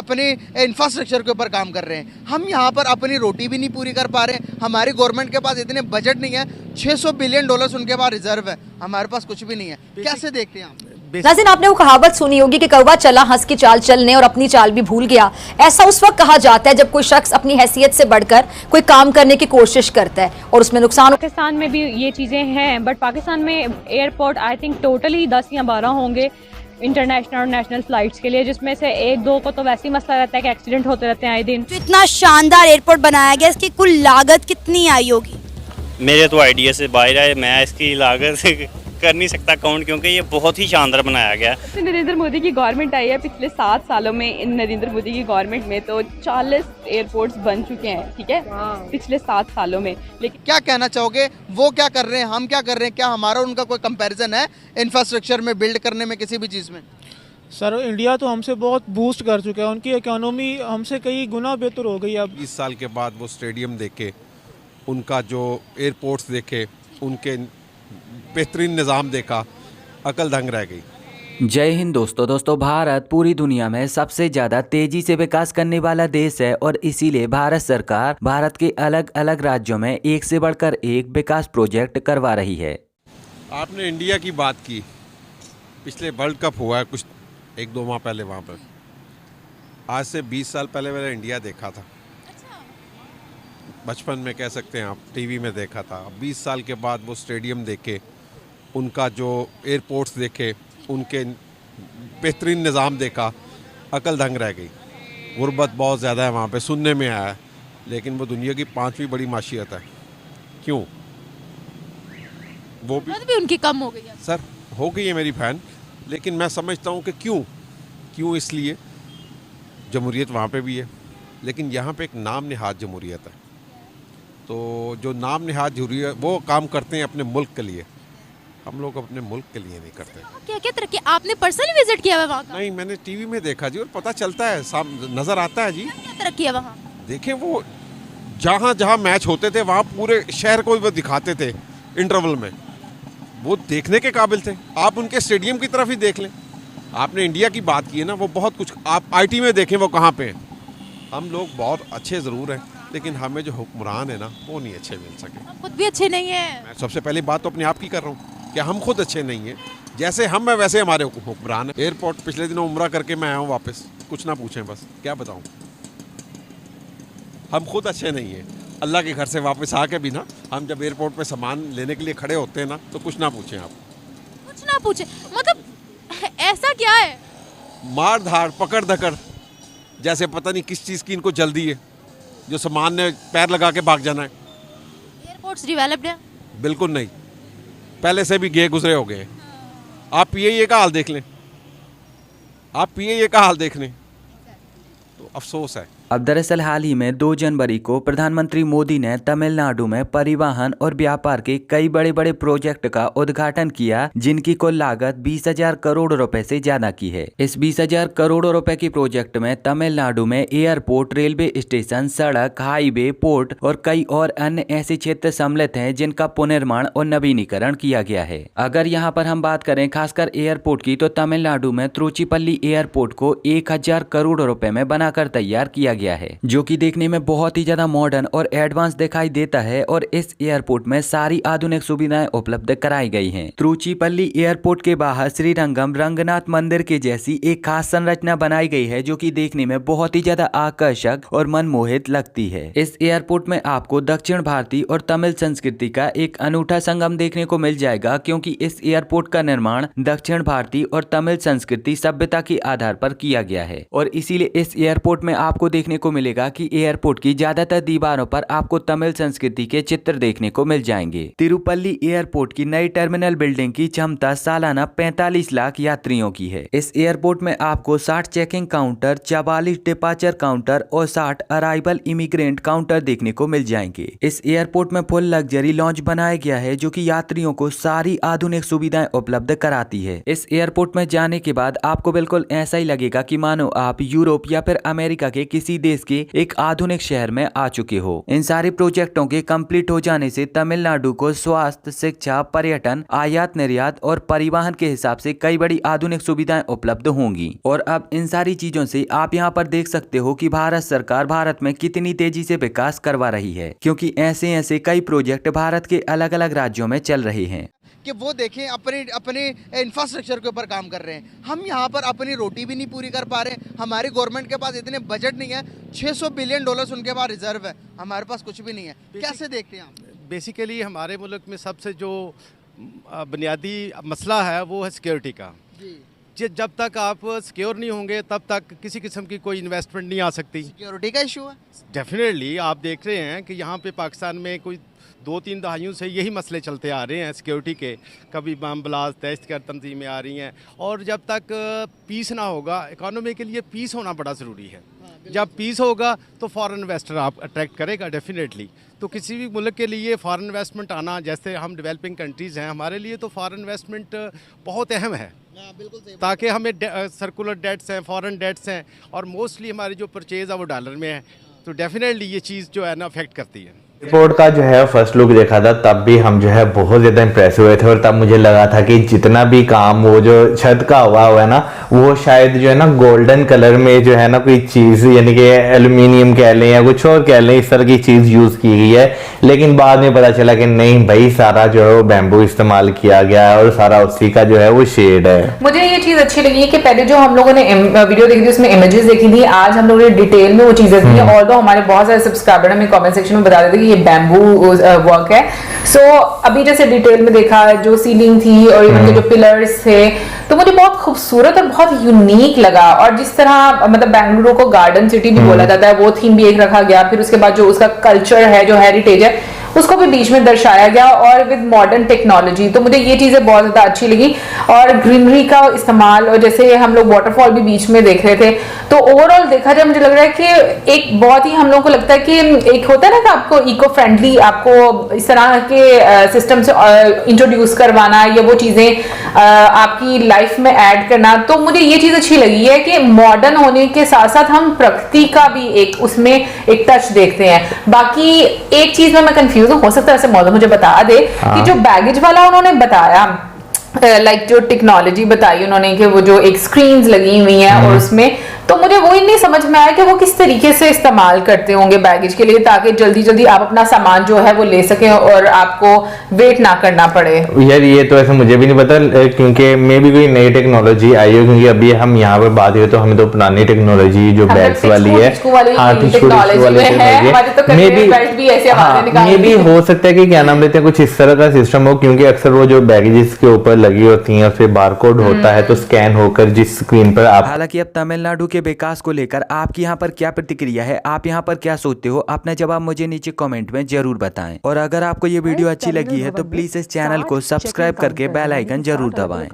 अपने इंफ्रास्ट्रक्चर के ऊपर काम कर रहे हैं। हम यहाँ पर अपनी रोटी भी नहीं पूरी कर पा रहे। हमारी गवर्नमेंट के पास इतने बजट नहीं है। $600 बिलियन उनके पास रिजर्व है, हमारे पास कुछ भी नहीं है। कैसे देखते हैं आप? नाज़रीन, आपने वो कहावत सुनी होगी कि कौवा चला हंस की चाल चलने और अपनी चाल भी भूल गया। ऐसा उस वक्त कहा जाता है जब कोई शख्स अपनी हैसियत से बढ़कर कोई काम करने की कोशिश करता है और उसमें नुकसान। पाकिस्तान में भी ये चीज़ें हैं, बट पाकिस्तान में एयरपोर्ट आई थिंक टोटली 10 या 12 होंगे इंटरनेशनल और नेशनल फ्लाइट्स के लिए, जिसमें से 1-2 को तो वैसे ही मसला रहता है कि एक्सीडेंट होते रहते हैं आए दिन। जो इतना शानदार एयरपोर्ट बनाया गया, इसकी कुल लागत कितनी आई होगी? मेरे तो आइडिया से बाहर है, मैं इसकी लागत कर नहीं सकता काउंट, क्योंकि ये बहुत ही शानदार बनाया गया है। नरेंद्र मोदी की गवर्नमेंट आई है पिछले 7 सालों में, इन नरेंद्र मोदी की गवर्नमेंट में तो 40 एयरपोर्ट्स बन चुके हैं, ठीक है, पिछले 7 सालों में। लेकिन क्या कहना चाहोगे, वो क्या कर रहे हैं, हम क्या कर रहे हैं? क्या हमारा उनका कोई कंपैरिजन है इंफ्रास्ट्रक्चर में, बिल्ड करने में, किसी भी चीज़ में? सर, इंडिया तो हमसे बहुत बूस्ट कर चुका है, उनकी इकोनॉमी हमसे कई गुना बेहतर हो गई। अब 20 साल के बाद वो स्टेडियम देखे, उनका जो एयरपोर्ट्स देखे, उनके बेहतरीन निज़ाम देखा, अकल दंग रह गई। जय हिंद दोस्तों, भारत पूरी दुनिया में सबसे ज़्यादा तेजी से विकास करने वाला देश है और इसीलिए भारत सरकार भारत के अलग अलग राज्यों में एक से बढ़कर एक विकास प्रोजेक्ट करवा रही है। आपने इंडिया की बात की, पिछले वर्ल्ड कप हुआ है कुछ 1-2 माह पहले वहाँ पर। आज से 20 साल पहले मैंने इंडिया देखा था, बचपन में कह सकते हैं आप, टीवी में देखा था। 20 साल के बाद वो स्टेडियम देखे, उनका जो एयरपोर्ट्स देखे, उनके बेहतरीन निज़ाम देखा, अकल दंग रह गई। गुर्बत बहुत ज़्यादा है वहाँ पे, सुनने में आया है, लेकिन वो दुनिया की 5वीं बड़ी माशियत है। क्यों? वो भी उनकी कम हो गई है। सर, हो गई है मेरी फैन, लेकिन मैं समझता हूँ कि क्यों इसलिए जमहूरियत वहाँ पे भी है, लेकिन यहाँ पे एक नाम नेहाद जमहूरियत है। तो जो नाम नेहाद जमहूरियत वो काम करते हैं अपने मुल्क के लिए, हम लोग अपने मुल्क के लिए नहीं करते। क्या क्या तरक्की आपने पर्सनली विजिट किया है वहाँ का? नहीं, मैंने टीवी में देखा जी, और पता चलता है, नज़र आता है जी। क्या तरक्की है वहाँ? देखें, वो जहाँ जहाँ मैच होते थे वहाँ पूरे शहर को वो दिखाते थे इंटरवल में, वो देखने के काबिल थे। आप उनके स्टेडियम की तरफ ही देख लें। आपने इंडिया की बात की है ना, वो बहुत कुछ, आप आईटी में देखें वो कहाँ पे हैं। हम लोग बहुत अच्छे ज़रूर हैं, लेकिन हमें जो हुक्मरान है ना, वो नहीं अच्छे मिल सके। खुद भी अच्छे नहीं है। मैं सबसे पहली बात तो अपने आप की कर रहा हूँ कि हम खुद अच्छे नहीं हैं। जैसे हम हैं वैसे हमारे हुक्मरान हैं। एयरपोर्ट पिछले दिनों उम्रा करके मैं आया हूँ वापस, कुछ ना पूछें, बस क्या बताऊँ, हम खुद अच्छे नहीं हैं। अल्लाह के घर से वापस आके भी ना, हम जब एयरपोर्ट पे सामान लेने के लिए खड़े होते हैं ना, तो कुछ ना पूछें आप। कुछ ना पूछे मतलब ऐसा क्या है? मार धाड़, पकड़ धकड़, जैसे पता नहीं किस चीज़ की इनको जल्दी है, जो सामान ने पैर लगा के भाग जाना है। एयरपोर्ट्स डेवलप्ड है? बिल्कुल नहीं, पहले से भी गए गुजरे हो गए। आप पीएए का हाल देख लें, आप पीएए का हाल देख लें, तो अफसोस है। अब दरअसल हाल ही में 2 जनवरी को प्रधानमंत्री मोदी ने तमिलनाडु में परिवहन और व्यापार के कई बड़े बड़े प्रोजेक्ट का उद्घाटन किया, जिनकी कुल लागत 20,000 करोड़ रुपए से ज्यादा की है। इस 20,000 करोड़ रुपए की प्रोजेक्ट में तमिलनाडु में एयरपोर्ट, रेलवे स्टेशन, सड़क, हाईवे, पोर्ट और कई और अन्य ऐसे क्षेत्र सम्मिलित हैं जिनका पुनर्निर्माण और नवीनीकरण किया गया है। अगर यहाँ पर हम बात करें खासकर एयरपोर्ट की, तो तमिलनाडु में त्रुचिपल्ली एयरपोर्ट को 1,000 करोड़ रुपए में बनाकर तैयार किया गया है, जो कि देखने में बहुत ही ज्यादा मॉडर्न और एडवांस दिखाई देता है और इस एयरपोर्ट में सारी आधुनिक सुविधाएं उपलब्ध कराई गई हैं। त्रुचिपल्ली एयरपोर्ट के बाहर श्रीरंगम रंगनाथ मंदिर के जैसी एक खास संरचना बनाई गई है, जो कि देखने में बहुत ही ज्यादा आकर्षक और मनमोहित लगती है। इस एयरपोर्ट में आपको दक्षिण भारतीय और तमिल संस्कृति का एक अनूठा संगम देखने को मिल जाएगा, क्योंकि इस एयरपोर्ट का निर्माण दक्षिण भारतीय और तमिल संस्कृति सभ्यता के आधार पर किया गया है और इसीलिए इस एयरपोर्ट में आपको देखने को मिलेगा कि एयरपोर्ट की ज्यादातर दीवारों पर आपको तमिल संस्कृति के चित्र देखने को मिल जाएंगे। तिरुपल्ली एयरपोर्ट की नई टर्मिनल बिल्डिंग की क्षमता सालाना 45 लाख यात्रियों की है। इस एयरपोर्ट में आपको 60 चेकिंग काउंटर, 44 डिपार्चर काउंटर और 60 अराइवल इमिग्रेंट काउंटर देखने को मिल जाएंगे। इस एयरपोर्ट में फुल लग्जरी लॉन्च बनाया गया है, जो कि यात्रियों को सारी आधुनिक सुविधाएं उपलब्ध कराती है। इस एयरपोर्ट में जाने के बाद आपको बिल्कुल ऐसा ही लगेगा कि मानो आप यूरोप या फिर अमेरिका के किसी देश के एक आधुनिक शहर में आ चुके हो। इन सारे प्रोजेक्टों के कंप्लीट हो जाने से तमिलनाडु को स्वास्थ्य, शिक्षा, पर्यटन, आयात निर्यात और परिवहन के हिसाब से कई बड़ी आधुनिक सुविधाएं उपलब्ध होंगी। और अब इन सारी चीजों से आप यहाँ पर देख सकते हो कि भारत सरकार भारत में कितनी तेजी से विकास करवा रही है, क्योंकि ऐसे ऐसे कई प्रोजेक्ट भारत के अलग अलग राज्यों में चल रहे हैं कि वो देखें अपने इंफ्रास्ट्रक्चर के ऊपर काम कर रहे हैं। हम यहाँ पर अपनी रोटी भी नहीं पूरी कर पा रहे हैं। हमारी गवर्नमेंट के पास इतने बजट नहीं है। 600 बिलियन डॉलर्स उनके पास रिजर्व है, हमारे पास कुछ भी नहीं है। कैसे देखते हैं आप? बेसिकली हमारे मुल्क में सबसे जो बुनियादी मसला है वो है सिक्योरिटी का। जब तक आप सिक्योर नहीं होंगे तब तक किसी किस्म की कोई इन्वेस्टमेंट नहीं आ सकती। सिक्योरिटी का इशू है डेफिनेटली। आप देख रहे हैं कि यहाँ पे पाकिस्तान में कोई 2-3 दहाइयों से यही मसले चलते आ रहे हैं सिक्योरिटी के। कभी बम ब्लास्ट, दहशतगर्द तंजीमें आ रही हैं, और जब तक पीस ना होगा, इकॉनमी के लिए पीस होना बड़ा ज़रूरी है। जब पीस होगा तो फॉरेन इन्वेस्टर आप अट्रैक्ट करेगा डेफिनेटली। तो किसी भी मुल्क के लिए फॉरेन इन्वेस्टमेंट आना, जैसे हम डेवलपिंग कंट्रीज़ हैं, हमारे लिए तो फॉरेन इन्वेस्टमेंट बहुत अहम है, ताकि हमें सर्कुलर डेट्स हैं, फॉरेन डेट्स हैं, और मोस्टली हमारी जो परचेज़ है वो डॉलर में है। तो डेफिनेटली ये चीज़ जो है ना अफेक्ट करती है। एयरपोर्ट का जो है फर्स्ट लुक देखा था, तब भी हम जो है बहुत ज़्यादा इम्प्रेस हुए थे, और तब मुझे लगा था कि जितना भी काम वो जो छत का हुआ है ना, वो शायद जो है ना गोल्डन कलर में जो है ना कोई चीज़, यानी कि एल्यूमिनियम कह लें या कुछ और कह लें, इस तरह की चीज़ यूज़ की गई है। लेकिन बाद में पता चला कि नहीं भाई, सारा जो है वो बैम्बू इस्तेमाल किया गया है और सारा उसी का जो है वो शेड है। मुझे ये चीज़ अच्छी लगी कि पहले जो हम लोगों ने वीडियो देखी थी उसमें इमेजेस देखी थी, आज हम लोगों ने डिटेल में वो चीज़ें देखी हैं। और हमारे बहुत सारे सब्सक्राइबर हमें कमेंट सेक्शन में बता देते कि ये बैम्बू वर्क है। सो अभी जैसे डिटेल में देखा, जो सीलिंग थी और इवन के जो पिलर्स थे, तो मुझे बहुत खूबसूरत और बहुत यूनिक लगा। और जिस तरह मतलब बेंगलुरु को गार्डन सिटी भी बोला जाता है, वो थीम भी एक रखा गया। फिर उसके बाद जो उसका कल्चर है, जो हेरिटेज है, उसको भी बीच में दर्शाया गया, और विद मॉडर्न टेक्नोलॉजी। तो मुझे ये चीजें बहुत ज्यादा अच्छी लगी। और ग्रीनरी का इस्तेमाल, और जैसे हम लोग वाटरफॉल भी बीच में देख रहे थे, तो ओवरऑल देखा जाए मुझे लग रहा है कि एक बहुत ही हम लोगों को लगता है कि एक होता है ना कि आपको इको फ्रेंडली, आपको इस तरह के सिस्टम से इंट्रोड्यूस करवाना, या वो चीजें आपकी लाइफ में ऐड करना। तो मुझे ये चीज अच्छी लगी है कि मॉडर्न होने के साथ साथ हम प्रकृति का भी एक उसमें एक टच देखते हैं। बाकी एक चीज में मैं कंफ्यूज हो सकता है, ऐसे मौजूद मुझे बता दे कि जो बैगेज वाला उन्होंने बताया, लाइक जो टेक्नोलॉजी बताई उन्होंने कि वो जो एक स्क्रीन्स लगी हुई हैं, और उसमें तो मुझे वो ही नहीं समझ में आया कि वो किस तरीके से इस्तेमाल करते होंगे बैगेज के लिए, ताकि जल्दी जल्दी आप अपना सामान जो है वो ले सकें और आपको वेट ना करना पड़े। यार ये तो ऐसे मुझे भी नहीं पता, क्योंकि मे भी कोई नई टेक्नोलॉजी आई हो, क्योंकि अभी हम यहाँ पर बात करें तो हमें तो पुरानी टेक्नोलॉजी जो बैग्स वाली है, मे भी हो सकता है कि क्या नाम लेते हैं, कुछ इस तरह का सिस्टम हो, क्योंकि अक्सर वो जो बैगेजेस के ऊपर लगी होती हैं, उस पर बारकोड होता है, तो स्कैन होकर जिस स्क्रीन पर आप। हालांकि अब तमिलनाडु के विकास को लेकर आपकी यहाँ पर क्या प्रतिक्रिया है, आप यहाँ पर क्या सोचते हो, अपना जवाब मुझे नीचे कमेंट में जरूर बताएं। और अगर आपको ये वीडियो अच्छी लगी है तो प्लीज इस चैनल को सब्सक्राइब करके बेल आइकन जरूर दबाएं।